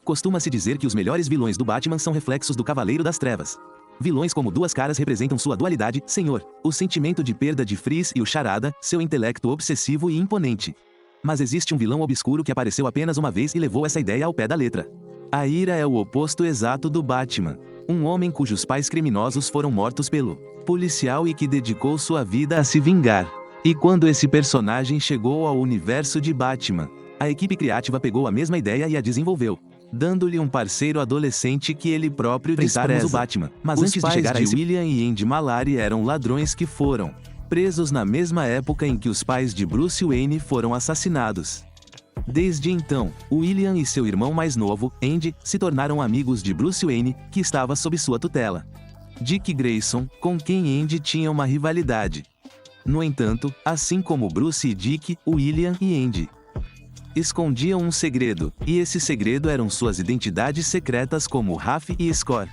Costuma-se dizer que os melhores vilões do Batman são reflexos do Cavaleiro das Trevas. Vilões como Duas Caras representam sua dualidade, Senhor, o sentimento de perda de Freeze e o Charada, seu intelecto obsessivo e imponente. Mas existe um vilão obscuro que apareceu apenas uma vez e levou essa ideia ao pé da letra. A Ira é o oposto exato do Batman. Um homem cujos pais criminosos foram mortos pelo policial e que dedicou sua vida a se vingar. E quando esse personagem chegou ao universo de Batman, a equipe criativa pegou a mesma ideia e a desenvolveu, dando-lhe um parceiro adolescente que ele próprio despreza o Batman. Mas antes de chegar a esse, William e Andy Malari eram ladrões que foram presos na mesma época em que os pais de Bruce Wayne foram assassinados. Desde então, William e seu irmão mais novo, Andy, se tornaram amigos de Bruce Wayne, que estava sob sua tutela. Dick Grayson, com quem Andy tinha uma rivalidade. No entanto, assim como Bruce e Dick, William e Andy escondiam um segredo, e esse segredo eram suas identidades secretas como Rafe e Score.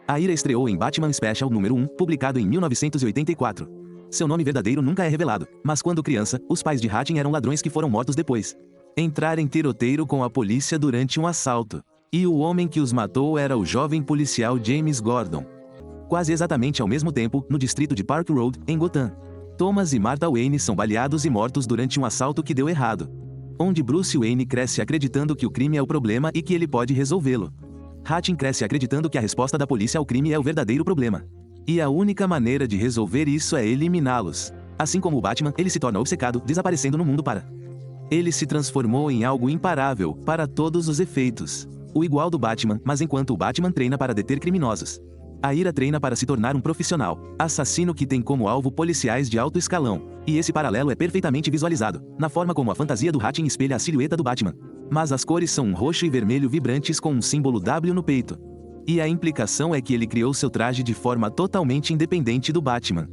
A Ira estreou em Batman Special número 1, publicado em 1984. Seu nome verdadeiro nunca é revelado, mas quando criança, os pais de Hatchin eram ladrões que foram mortos depois entrar em tiroteio com a polícia durante um assalto. E o homem que os matou era o jovem policial James Gordon. Quase exatamente ao mesmo tempo, no distrito de Park Road, em Gotham, Thomas e Martha Wayne são baleados e mortos durante um assalto que deu errado. Onde Bruce Wayne cresce acreditando que o crime é o problema e que ele pode resolvê-lo. Hatchin cresce acreditando que a resposta da polícia ao crime é o verdadeiro problema. E a única maneira de resolver isso é eliminá-los. Assim como o Batman, ele se torna obcecado, desaparecendo no mundo para. Ele se transformou em algo imparável, para todos os efeitos. O igual do Batman, mas enquanto o Batman treina para deter criminosos, a Ira treina para se tornar um profissional, assassino que tem como alvo policiais de alto escalão. E esse paralelo é perfeitamente visualizado, na forma como a fantasia do Hatchin espelha a silhueta do Batman. Mas as cores são um roxo e vermelho vibrantes com um símbolo W no peito. E a implicação é que ele criou seu traje de forma totalmente independente do Batman.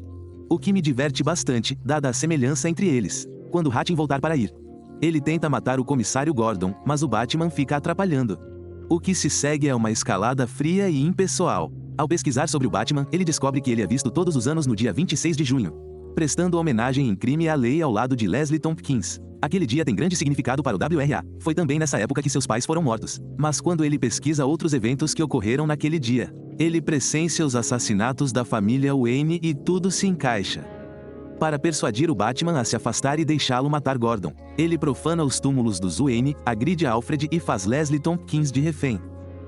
O que me diverte bastante, dada a semelhança entre eles. Quando Hatchin voltar para ir, ele tenta matar o comissário Gordon, mas o Batman fica atrapalhando. O que se segue é uma escalada fria e impessoal. Ao pesquisar sobre o Batman, ele descobre que ele é visto todos os anos no dia 26 de junho, prestando homenagem em crime à lei ao lado de Leslie Tompkins. Aquele dia tem grande significado para o WRA. Foi também nessa época que seus pais foram mortos. Mas quando ele pesquisa outros eventos que ocorreram naquele dia, ele presencia os assassinatos da família Wayne e tudo se encaixa. Para persuadir o Batman a se afastar e deixá-lo matar Gordon, ele profana os túmulos dos Wayne, agride Alfred e faz Leslie Tompkins de refém.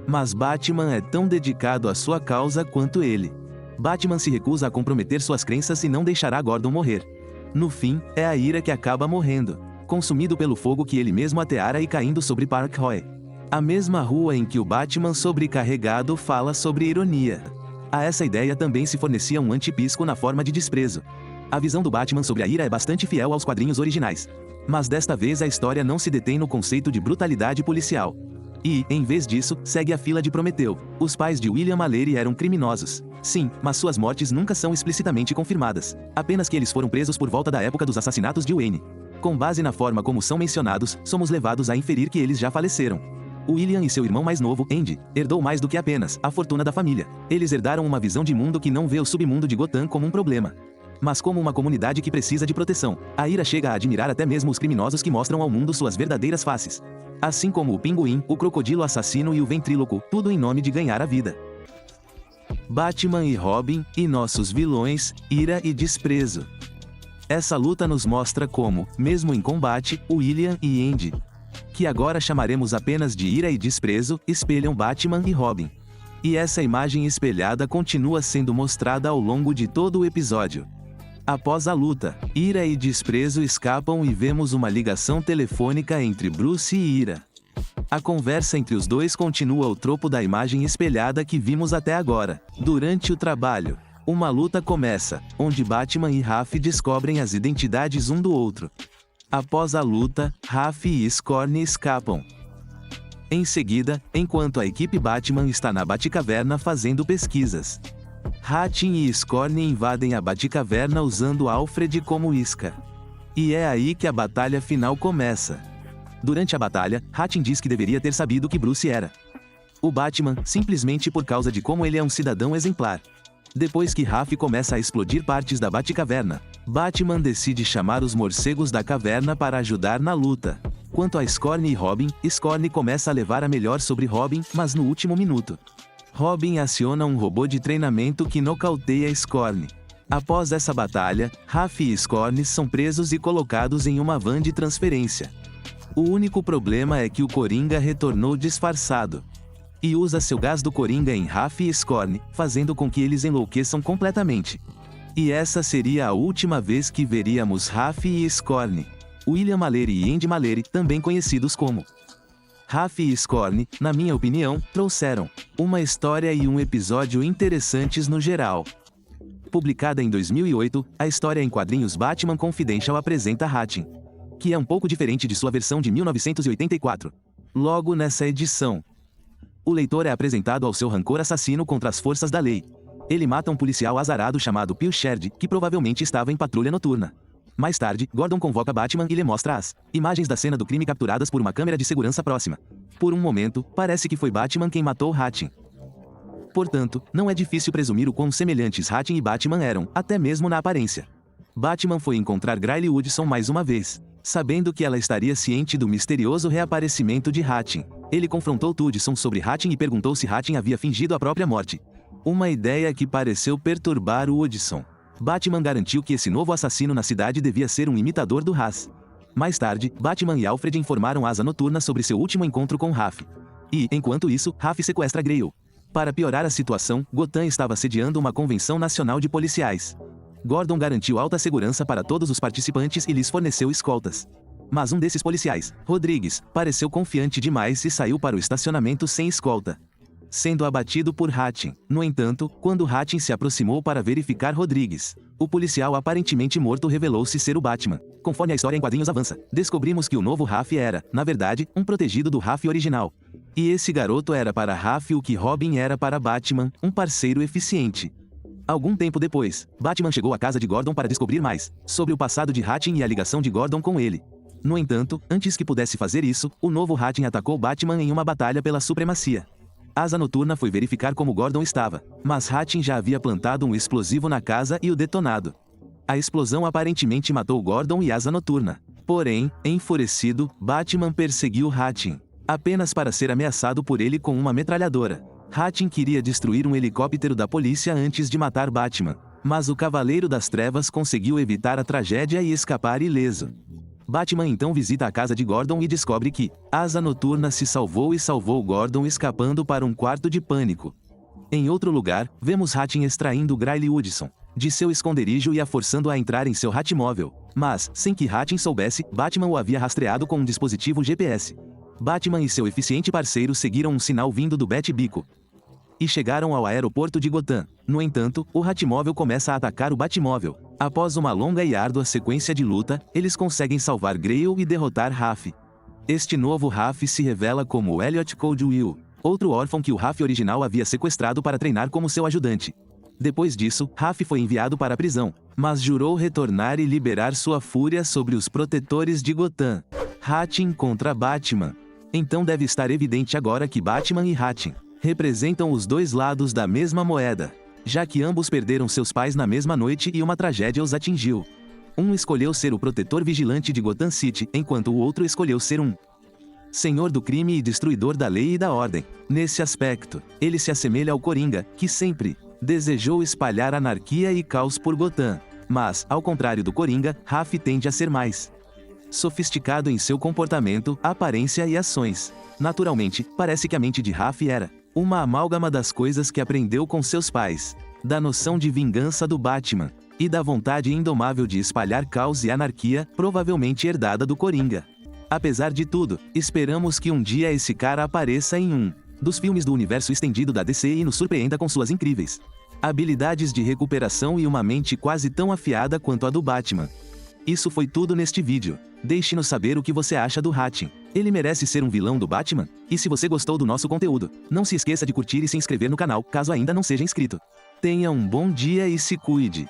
Mas Batman é tão dedicado à sua causa quanto ele. Batman se recusa a comprometer suas crenças e não deixará Gordon morrer. No fim, é a Ira que acaba morrendo, consumido pelo fogo que ele mesmo ateara e caindo sobre Park Roy. A mesma rua em que o Batman sobrecarregado fala sobre ironia. A essa ideia também se fornecia um antipisco na forma de desprezo. A visão do Batman sobre a Ira é bastante fiel aos quadrinhos originais. Mas desta vez a história não se detém no conceito de brutalidade policial. E, em vez disso, segue a fila de Prometeu. Os pais de William Mallory eram criminosos. Sim, mas suas mortes nunca são explicitamente confirmadas. Apenas que eles foram presos por volta da época dos assassinatos de Wayne. Com base na forma como são mencionados, somos levados a inferir que eles já faleceram. William e seu irmão mais novo, Andy, herdou mais do que apenas a fortuna da família. Eles herdaram uma visão de mundo que não vê o submundo de Gotham como um problema, mas como uma comunidade que precisa de proteção. A Ira chega a admirar até mesmo os criminosos que mostram ao mundo suas verdadeiras faces. Assim como o Pinguim, o Crocodilo Assassino e o Ventríloco, tudo em nome de ganhar a vida. Batman e Robin, e nossos vilões, ira e desprezo. Essa luta nos mostra como, mesmo em combate, William e Andy, que agora chamaremos apenas de ira e desprezo, espelham Batman e Robin. E essa imagem espelhada continua sendo mostrada ao longo de todo o episódio. Após a luta, Ira e Desprezo escapam e vemos uma ligação telefônica entre Bruce e Ira. A conversa entre os dois continua o tropo da imagem espelhada que vimos até agora. Durante o trabalho, uma luta começa, onde Batman e Rafe descobrem as identidades um do outro. Após a luta, Rafe e Scorn escapam. Em seguida, enquanto a equipe Batman está na Batcaverna fazendo pesquisas, Hatchin e Scorn invadem a Batcaverna usando Alfred como isca. E é aí que a batalha final começa. Durante a batalha, Hatchin diz que deveria ter sabido que Bruce era o Batman, simplesmente por causa de como ele é um cidadão exemplar. Depois que Rafe começa a explodir partes da Batcaverna, Batman decide chamar os morcegos da caverna para ajudar na luta. Quanto a Scorn e Robin, Scorn começa a levar a melhor sobre Robin, mas no último minuto. Robin aciona um robô de treinamento que nocauteia Scorn. Após essa batalha, Raf e Scorn são presos e colocados em uma van de transferência. O único problema é que o Coringa retornou disfarçado. E usa seu gás do Coringa em Raf e Scorn, fazendo com que eles enlouqueçam completamente. E essa seria a última vez que veríamos Raf e Scorn. William Mallory e Andy Mallory, também conhecidos como Raf e Scorn, na minha opinião, trouxeram uma história e um episódio interessantes no geral. Publicada em 2008, a história em quadrinhos Batman Confidential apresenta Hatchin, que é um pouco diferente de sua versão de 1984. Logo nessa edição, o leitor é apresentado ao seu rancor assassino contra as forças da lei. Ele mata um policial azarado chamado Pilchard, que provavelmente estava em patrulha noturna. Mais tarde, Gordon convoca Batman e lhe mostra as imagens da cena do crime capturadas por uma câmera de segurança próxima. Por um momento, parece que foi Batman quem matou Hatchin. Portanto, não é difícil presumir o quão semelhantes Hatchin e Batman eram, até mesmo na aparência. Batman foi encontrar Grayle Woodson mais uma vez. Sabendo que ela estaria ciente do misterioso reaparecimento de Hatchin, ele confrontou Woodson sobre Hatchin e perguntou se Hatchin havia fingido a própria morte. Uma ideia que pareceu perturbar o Woodson. Batman garantiu que esse novo assassino na cidade devia ser um imitador do Ra's. Mais tarde, Batman e Alfred informaram Asa Noturna sobre seu último encontro com Raf. E, enquanto isso, Raf sequestra Grayle. Para piorar a situação, Gotham estava sediando uma convenção nacional de policiais. Gordon garantiu alta segurança para todos os participantes e lhes forneceu escoltas. Mas um desses policiais, Rodrigues, pareceu confiante demais e saiu para o estacionamento sem escolta, sendo abatido por Hatchin. No entanto, quando Hatchin se aproximou para verificar Rodrigues, o policial aparentemente morto revelou-se ser o Batman. Conforme a história em quadrinhos avança, descobrimos que o novo Raf era, na verdade, um protegido do Raf original. E esse garoto era para Raf o que Robin era para Batman, um parceiro eficiente. Algum tempo depois, Batman chegou à casa de Gordon para descobrir mais sobre o passado de Hatchin e a ligação de Gordon com ele. No entanto, antes que pudesse fazer isso, o novo Hatchin atacou Batman em uma batalha pela supremacia. Asa Noturna foi verificar como Gordon estava, mas Hatchin já havia plantado um explosivo na casa e o detonado. A explosão aparentemente matou Gordon e Asa Noturna. Porém, enfurecido, Batman perseguiu Hatchin, apenas para ser ameaçado por ele com uma metralhadora. Hatchin queria destruir um helicóptero da polícia antes de matar Batman, mas o Cavaleiro das Trevas conseguiu evitar a tragédia e escapar ileso. Batman então visita a casa de Gordon e descobre que Asa Noturna se salvou e salvou Gordon escapando para um quarto de pânico. Em outro lugar, vemos Hatchin extraindo Grayle Woodson de seu esconderijo e a forçando a entrar em seu Hatmóvel. Mas, sem que Hatchin soubesse, Batman o havia rastreado com um dispositivo GPS. Batman e seu eficiente parceiro seguiram um sinal vindo do Bat-Bico e chegaram ao aeroporto de Gotham. No entanto, o Hatmóvel começa a atacar o Batmóvel. Após uma longa e árdua sequência de luta, eles conseguem salvar Grayle e derrotar Raf. Este novo Raf se revela como Elliot Coldwell, outro órfão que o Raf original havia sequestrado para treinar como seu ajudante. Depois disso, Raf foi enviado para a prisão, mas jurou retornar e liberar sua fúria sobre os protetores de Gotham. Hatchin contra Batman. Então deve estar evidente agora que Batman e Hatchin representam os dois lados da mesma moeda, já que ambos perderam seus pais na mesma noite e uma tragédia os atingiu. Um escolheu ser o protetor vigilante de Gotham City, enquanto o outro escolheu ser um senhor do crime e destruidor da lei e da ordem. Nesse aspecto, ele se assemelha ao Coringa, que sempre desejou espalhar anarquia e caos por Gotham. Mas, ao contrário do Coringa, Raf tende a ser mais sofisticado em seu comportamento, aparência e ações. Naturalmente, parece que a mente de Raf era uma amálgama das coisas que aprendeu com seus pais, da noção de vingança do Batman, e da vontade indomável de espalhar caos e anarquia, provavelmente herdada do Coringa. Apesar de tudo, esperamos que um dia esse cara apareça em um dos filmes do universo estendido da DC e nos surpreenda com suas incríveis habilidades de recuperação e uma mente quase tão afiada quanto a do Batman. Isso foi tudo neste vídeo. Deixe-nos saber o que você acha do Hatchin. Ele merece ser um vilão do Batman? E se você gostou do nosso conteúdo, não se esqueça de curtir e se inscrever no canal, caso ainda não seja inscrito. Tenha um bom dia e se cuide.